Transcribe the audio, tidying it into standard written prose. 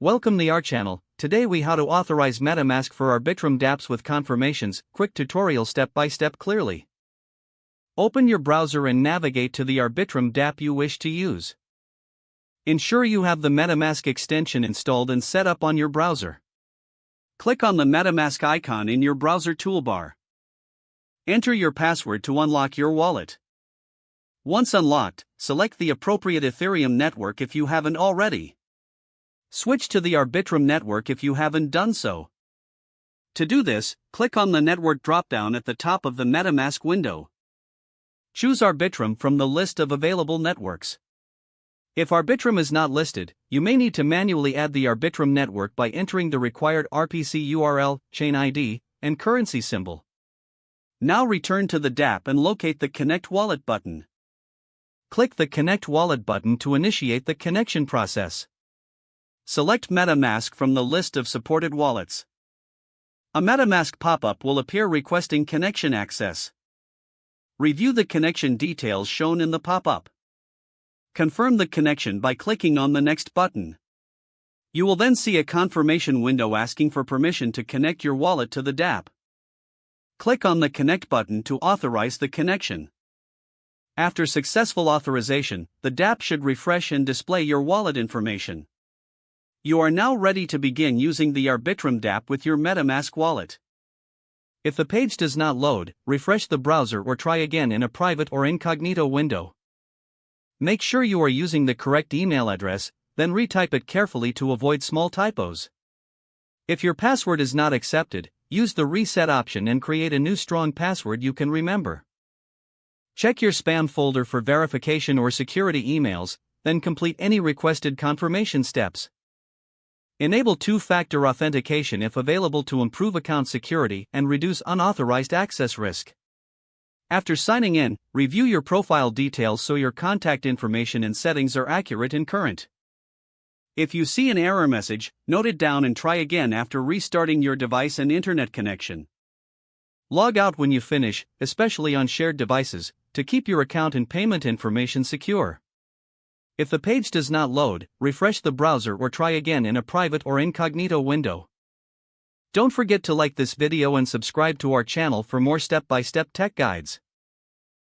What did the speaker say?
Welcome to our channel. Today we how to authorize MetaMask for Arbitrum dApps with confirmations. Quick tutorial step by step clearly. Open your browser and navigate to the Arbitrum dApp you wish to use. Ensure you have the MetaMask extension installed and set up on your browser. Click on the MetaMask icon in your browser toolbar. Enter your password to unlock your wallet. Once unlocked, select the appropriate Ethereum network if you haven't already. Switch to the Arbitrum network if you haven't done so. To do this, click on the network dropdown at the top of the MetaMask window. Choose Arbitrum from the list of available networks. If Arbitrum is not listed, you may need to manually add the Arbitrum network by entering the required RPC URL, chain ID, and currency symbol. Now return to the dApp and locate the Connect Wallet button. Click the Connect Wallet button to initiate the connection process. Select MetaMask from the list of supported wallets. A MetaMask pop-up will appear requesting connection access. Review the connection details shown in the pop-up. Confirm the connection by clicking on the Next button. You will then see a confirmation window asking for permission to connect your wallet to the dApp. Click on the Connect button to authorize the connection. After successful authorization, the dApp should refresh and display your wallet information. You are now ready to begin using the Arbitrum dApp with your MetaMask wallet. If the page does not load, refresh the browser or try again in a private or incognito window. Make sure you are using the correct email address, then retype it carefully to avoid small typos. If your password is not accepted, use the reset option and create a new strong password you can remember. Check your spam folder for verification or security emails, then complete any requested confirmation steps. Enable two-factor authentication if available to improve account security and reduce unauthorized access risk. After signing in, review your profile details so your contact information and settings are accurate and current. If you see an error message, note it down and try again after restarting your device and internet connection. Log out when you finish, especially on shared devices, to keep your account and payment information secure. If the page does not load, refresh the browser or try again in a private or incognito window. Don't forget to like this video and subscribe to our channel for more step-by-step tech guides.